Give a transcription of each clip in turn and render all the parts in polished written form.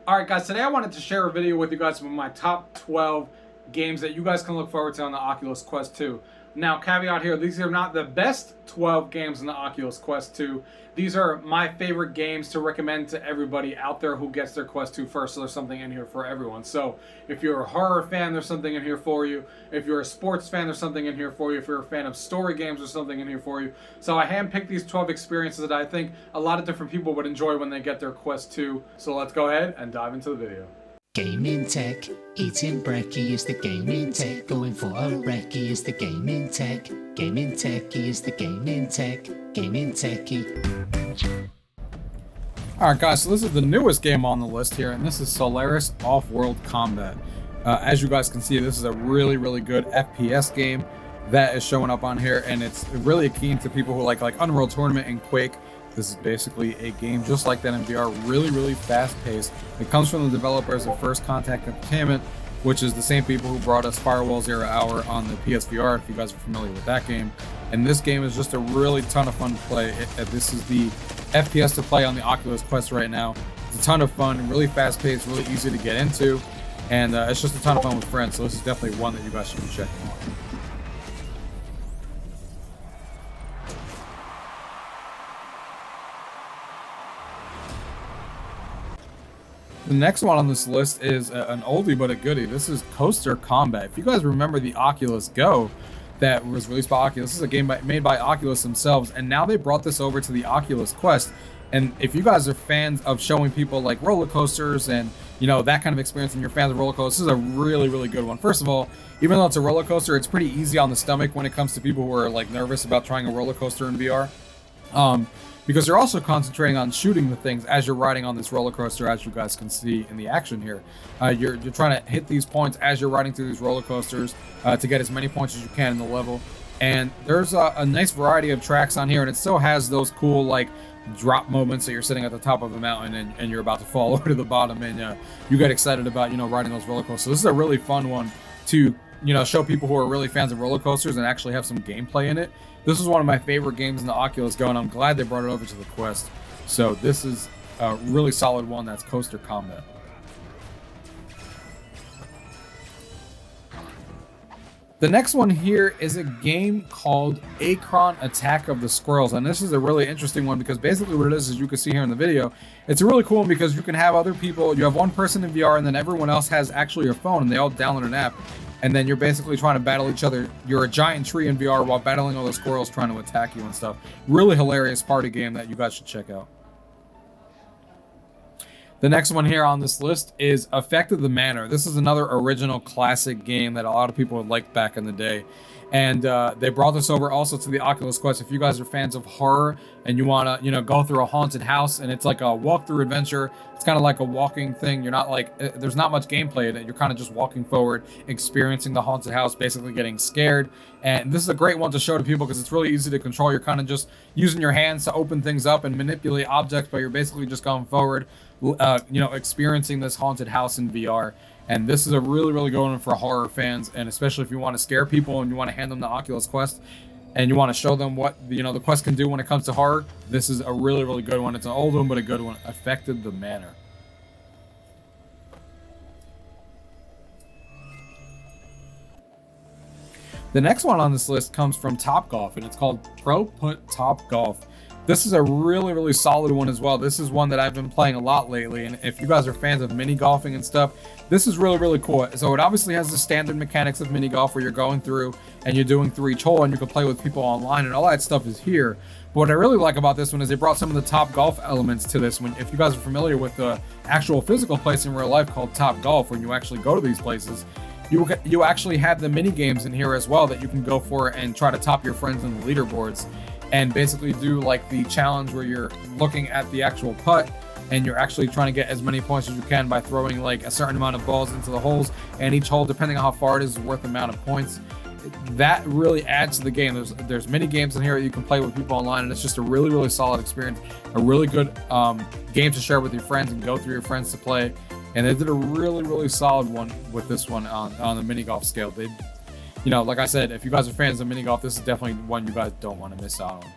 Alright guys, today I wanted to share a video with you guys with my top 12 games that you guys can look forward to on the Oculus Quest 2. Now, caveat here, these are not the best 12 games in the Oculus Quest 2. These are my favorite games to recommend to everybody out there who gets their Quest 2 first, so there's something in here for everyone. So, if you're a horror fan, there's something in here for you. If you're a sports fan, there's something in here for you. If you're a fan of story games, there's something in here for you. So I handpicked these 12 experiences that I think a lot of different people would enjoy when they get their Quest 2. So let's go ahead and dive into the video. Gaming tech, eating brekkie is the gaming tech. Going for a recce is the gaming tech. Gaming techie is the gaming tech. Gaming techie. Alright guys, so this is the newest game on the list here, and this is Solaris Off-World Combat. As you guys can see, this is a really good FPS game that is showing up on here, and it's really keen to people who like Unreal Tournament and Quake. This is basically a game just like that in VR, really fast-paced. It comes from the developers of First Contact Entertainment, which is the same people who brought us Firewall Zero Hour on the PSVR, if you guys are familiar with that game. And this game is just a really ton of fun to play. This is the FPS to play on the Oculus Quest right now. It's a ton of fun, really fast-paced, really easy to get into, and it's just a ton of fun with friends, so this is definitely one that you guys should be checking out. The next one on this list is an oldie but a goodie. This is Coaster Combat. If you guys remember the Oculus Go that was released by Oculus, this is a game made by Oculus themselves, and now they brought this over to the Oculus Quest. And if you guys are fans of showing people like roller coasters and that kind of experience, and you're fans of roller coasters, this is a really good one. First of all, even though it's a roller coaster, it's pretty easy on the stomach when it comes to people who are like nervous about trying a roller coaster in VR. Because you're also concentrating on shooting the things as you're riding on this roller coaster, as you guys can see in the action here. You're trying to hit these points as you're riding through these roller coasters to get as many points as you can in the level. And there's a nice variety of tracks on here, and it still has those cool like drop moments that you're sitting at the top of a mountain and you're about to fall over to the bottom, and you get excited about riding those roller coasters. So this is a really fun one to show people who are really fans of roller coasters and actually have some gameplay in it. This is one of my favorite games in the Oculus Go, and I'm glad they brought it over to the Quest. So this is a really solid one. That's Coaster Combat. The next one here is a game called Acorn Attack of the Squirrels, and this is a really interesting one because basically what it is you can see here in the video, it's a really cool one because you can have other people, you have one person in VR and then everyone else has actually a phone, and they all download an app, and then you're basically trying to battle each other. You're a giant tree in VR while battling all the squirrels trying to attack you and stuff. Really hilarious party game that you guys should check out. The next one here on this list is Affected the Manor. This is another original classic game that a lot of people liked back in the day. And they brought this over also to the Oculus Quest. If you guys are fans of horror and you want to, go through a haunted house, and it's like a walkthrough adventure. It's kind of like a walking thing. You're not like, there's not much gameplay in it. You're kind of just walking forward, experiencing the haunted house, basically getting scared. And this is a great one to show to people because it's really easy to control. You're kind of just using your hands to open things up and manipulate objects, but you're basically just going forward, experiencing this haunted house in VR. And this is a really good one for horror fans, and especially if you want to scare people and you want to hand them the Oculus Quest and you want to show them what the Quest can do when it comes to horror. This is a really good one. It's an old one but a good one. Affected the Manor. The next one on this list comes from Topgolf, and it's called Pro Putt Topgolf. This is a really solid one as well. This is one that I've been playing a lot lately, and if you guys are fans of mini golfing and stuff, this is really cool. So it obviously has the standard mechanics of mini golf where you're going through and you're doing through each hole and you can play with people online, and all that stuff is here. But what I really like about this one is they brought some of the Top Golf elements to this one. If you guys are familiar with the actual physical place in real life called Top Golf, when you actually go to these places, you actually have the mini games in here as well that you can go for and try to top your friends in the leaderboards, and basically do like the challenge where you're looking at the actual putt and you're actually trying to get as many points as you can by throwing like a certain amount of balls into the holes, and each hole, depending on how far it is worth the amount of points. That really adds to the game. There's many games in here that you can play with people online, and it's just a really solid experience, a really good game to share with your friends and go through your friends to play. And they did a really solid one with this one on the mini golf scale. They, like I said, if you guys are fans of mini golf, this is definitely one you guys don't want to miss out on.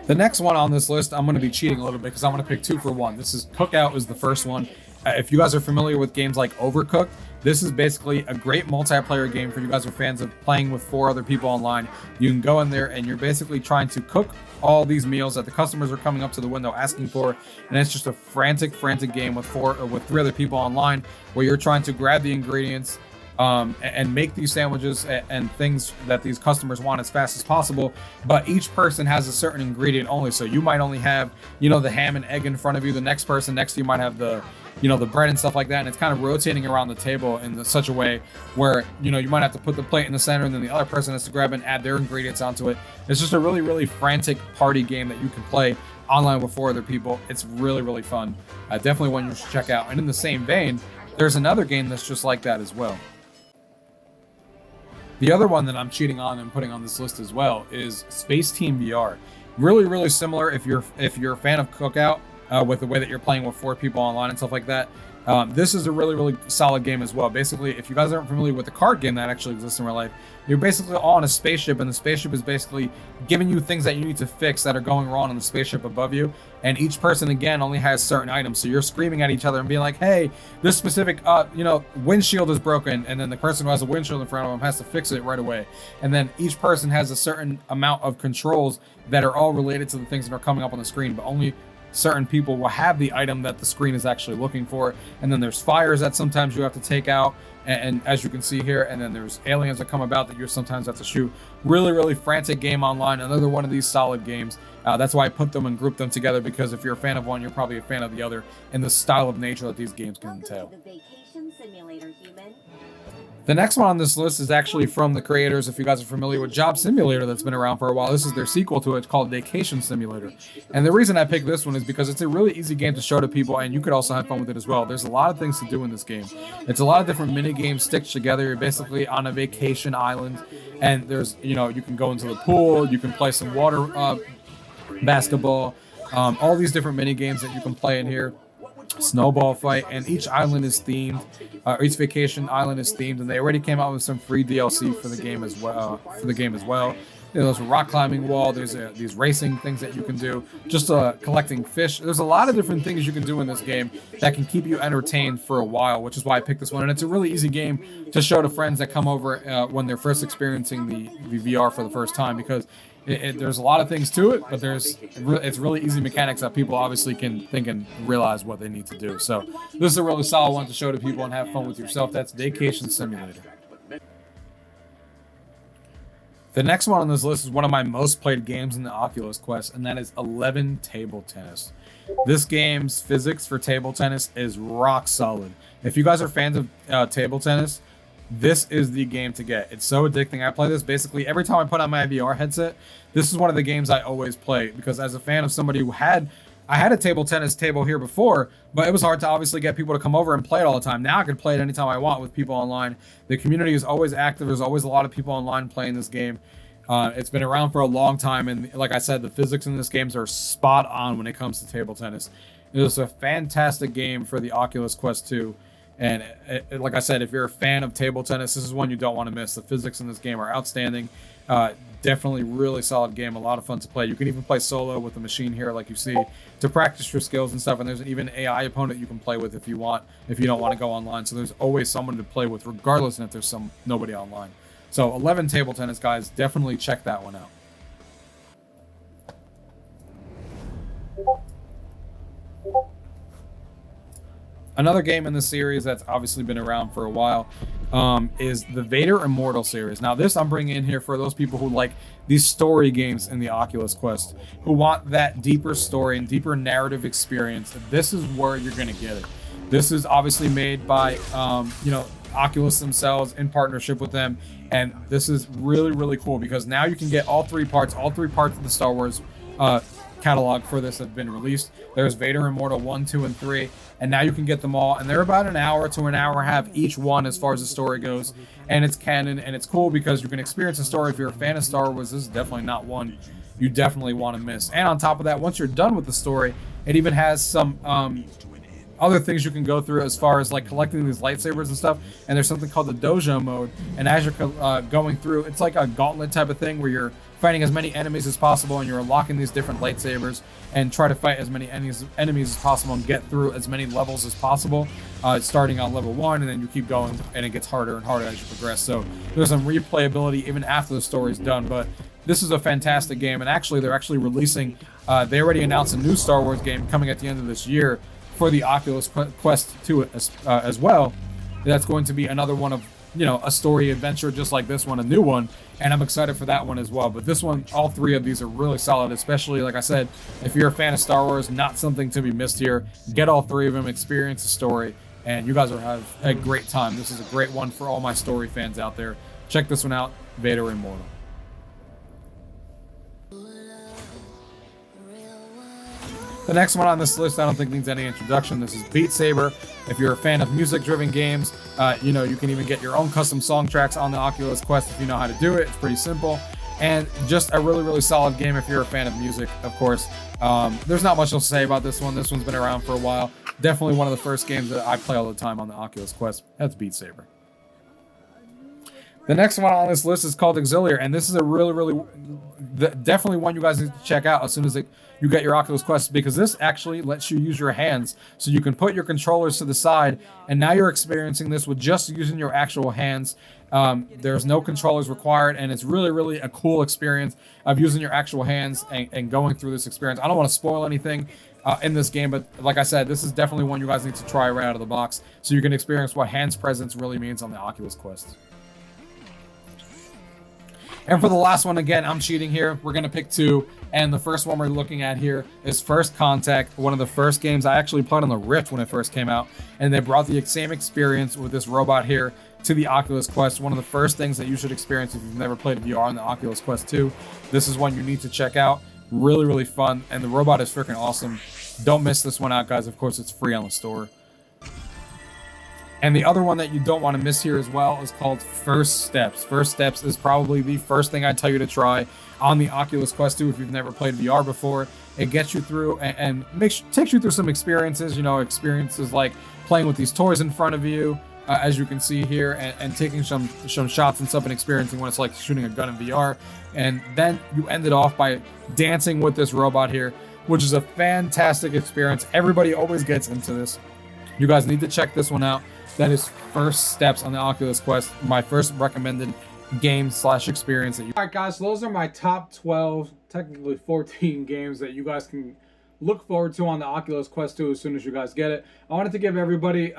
The next one on this list, I'm going to be cheating a little bit because I'm going to pick 2 for 1. This is Cookout is the first one. If you guys are familiar with games like Overcooked, this is basically a great multiplayer game for you guys who are fans of playing with 4 other people online. You can go in there and you're basically trying to cook all these meals that the customers are coming up to the window asking for, and it's just a frantic game with 3 other people online where you're trying to grab the ingredients and make these sandwiches and things that these customers want as fast as possible. But each person has a certain ingredient only. So you might only have, the ham and egg in front of you. The next person next to you might have the bread and stuff like that. And it's kind of rotating around the table in such a way where, you might have to put the plate in the center and then the other person has to grab and add their ingredients onto it. It's just a really, really frantic party game that you can play online with 4 other people. It's really, really fun. Definitely one you should check out. And in the same vein, there's another game that's just like that as well. The other one that I'm cheating on and putting on this list as well is Space Team VR. Really, really similar if you're a fan of Cookout with the way that you're playing with 4 people online and stuff like that. This is a really, really solid game as well. Basically, if you guys aren't familiar with the card game that actually exists in real life, you're basically all on a spaceship, and the spaceship is basically giving you things that you need to fix that are going wrong on the spaceship above you. And each person, again, only has certain items. So you're screaming at each other and being like, hey, this specific, windshield is broken. And then the person who has a windshield in front of them has to fix it right away. And then each person has a certain amount of controls that are all related to the things that are coming up on the screen, but only certain people will have the item that the screen is actually looking for. And then there's fires that sometimes you have to take out, and as you can see here, and then there's aliens that come about that you sometimes have to shoot. Really, really frantic game online. Another one of these solid games. That's why I put them and grouped them together, because if you're a fan of one, you're probably a fan of the other in the style of nature that these games can entail. The next one on this list is actually from the creators, if you guys are familiar with Job Simulator, that's been around for a while. This is their sequel to it. It's called Vacation Simulator. And the reason I picked this one is because it's a really easy game to show to people, and you could also have fun with it as well. There's a lot of things to do in this game. It's a lot of different mini games stitched together. You're basically on a vacation island, and there's, you can go into the pool, you can play some water basketball, all these different mini games that you can play in here. Snowball fight, and each island is themed. Each vacation island is themed, and they already came out with some free DLC for the game as well. There's a rock climbing wall. There's these racing things that you can do. Just collecting fish. There's a lot of different things you can do in this game that can keep you entertained for a while, which is why I picked this one. And it's a really easy game to show to friends that come over when they're first experiencing the VR for the first time, because there's a lot of things to it, but it's really easy mechanics that people obviously can think and realize what they need to do. So this is a really solid one to show to people and have fun with yourself. That's Vacation Simulator. The next one on this list is one of my most played games in the Oculus Quest, and that is 11 Table Tennis. This game's physics for table tennis is rock solid. If you guys are fans of table tennis, this is the game to get. It's so addicting. I play this basically every time I put on my VR headset. This is one of the games I always play, because as a fan of somebody who I had a table tennis table here before, but it was hard to obviously get people to come over and play it all the time. Now I can play it anytime I want with people online. The community is always active. There's always a lot of people online playing this game. It's been around for a long time, and like I said, the physics in this game are spot on when it comes to table tennis. It was a fantastic game for the Oculus Quest 2. And like I said, if you're a fan of table tennis, this is one you don't want to miss. The physics in this game are outstanding. Definitely really solid game. A lot of fun to play. You can even play solo with the machine here, like you see, to practice your skills and stuff. And there's even an AI opponent you can play with if you don't want to go online. So there's always someone to play with, regardless if there's nobody online. So 11 Table Tennis, guys, definitely check that one out. Another game in the series that's obviously been around for a while is the Vader Immortal series. Now, this I'm bringing in here for those people who like these story games in the Oculus Quest, who want that deeper story and deeper narrative experience. This is where you're going to get it. This is obviously made by, Oculus themselves in partnership with them. And this is really, really cool, because now you can get all three parts of the Star Wars catalog for this have been released. There's Vader Immortal 1, 2, and 3, and now you can get them all, and they're about an hour to an hour and a half each one as far as the story goes, and it's canon, and it's cool because you can experience the story. If you're a fan of Star Wars, this is definitely not one you definitely want to miss. And on top of that, once you're done with the story, it even has some other things you can go through as far as like collecting these lightsabers and stuff. And there's something called the dojo mode, and as you're going through, it's like a gauntlet type of thing where you're fighting as many enemies as possible, and you're unlocking these different lightsabers and try to fight as many enemies as possible and get through as many levels as possible, starting on level 1, and then you keep going and it gets harder and harder as you progress. So there's some replayability even after the story's done. But this is a fantastic game, and actually they're actually releasing, they already announced a new Star Wars game coming at the end of this year for the Oculus Quest 2 as well. That's going to be another one of, you know, a story adventure just like this one, a new one, and I'm excited for that one as well. But this one, all three of these are really solid, especially, like I said, if you're a fan of Star Wars, not something to be missed here. Get all three of them, experience the story, and you guys will have a great time. This is a great one for all my story fans out there. Check this one out, Vader Immortal. The next one on this list, I don't think needs any introduction. This is Beat Saber. If you're a fan of music-driven games, you know, you can even get your own custom song tracks on the Oculus Quest if you know how to do it. It's pretty simple. And just a really, really solid game if you're a fan of music, of course. There's not much else to say about this one. This one's been around for a while. Definitely one of the first games that I play all the time on the Oculus Quest. That's Beat Saber. The next one on this list is called Auxiliary, and this is a definitely one you guys need to check out as soon as you get your Oculus Quest, because this actually lets you use your hands. So you can put your controllers to the side, and now you're experiencing this with just using your actual hands. There's no controllers required, and it's really, really a cool experience of using your actual hands and going through this experience. I don't want to spoil anything in this game, but like I said, this is definitely one you guys need to try right out of the box so you can experience what hands presence really means on the Oculus Quest. And for the last one, again, I'm cheating here. We're going to pick two. And the first one we're looking at here is First Contact, one of the first games I actually played on the Rift when it first came out. And they brought the same experience with this robot here to the Oculus Quest. One of the first things that you should experience if you've never played VR on the Oculus Quest 2. This is one you need to check out. Really, really fun. And the robot is freaking awesome. Don't miss this one out, guys. Of course, it's free on the store. And the other one that you don't want to miss here as well is called First Steps. First Steps is probably the first thing I'd tell you to try on the Oculus Quest 2 if you've never played VR before. It gets you through and takes you through some experiences, you know, experiences like playing with these toys in front of you, as you can see here, and taking some shots and stuff and experiencing what it's like shooting a gun in VR. And then you end it off by dancing with this robot here, which is a fantastic experience. Everybody always gets into this. You guys need to check this one out. That is First Steps on the Oculus Quest, my first recommended game/experience that you. All right, guys, so those are my top 12, technically 14 games that you guys can look forward to on the Oculus Quest 2 as soon as you guys get it. I wanted to give everybody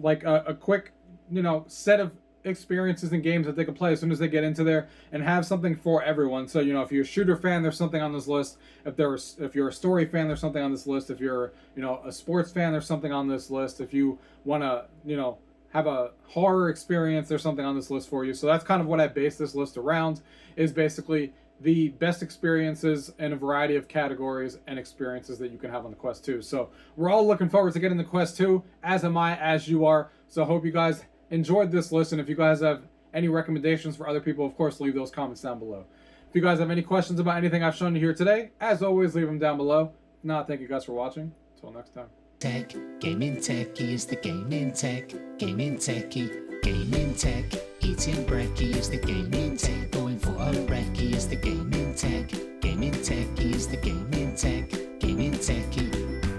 like a quick, you know, set of experiences and games that they can play as soon as they get into there, and have something for everyone. So, you know, if you're a shooter fan, there's something on this list. If you're a story fan, there's something on this list. If you're, you know, a sports fan, there's something on this list. If you want to, you know, have a horror experience, there's something on this list for you. So that's kind of what I base this list around, is basically the best experiences in a variety of categories and experiences that you can have on the Quest 2. So we're all looking forward to getting the Quest 2, as am I, as you are. So I hope you guys enjoyed this list, and if you guys have any recommendations for other people, of course, leave those comments down below. If you guys have any questions about anything I've shown you here today, as always, leave them down below. If not, thank you guys for watching. Until next time. Tech, gaming techie is the gaming tech, gaming techie, gaming tech. Eating brekkie is the gaming tech, going for a recce is the gaming tech, gaming techie is the gaming tech, gaming techie.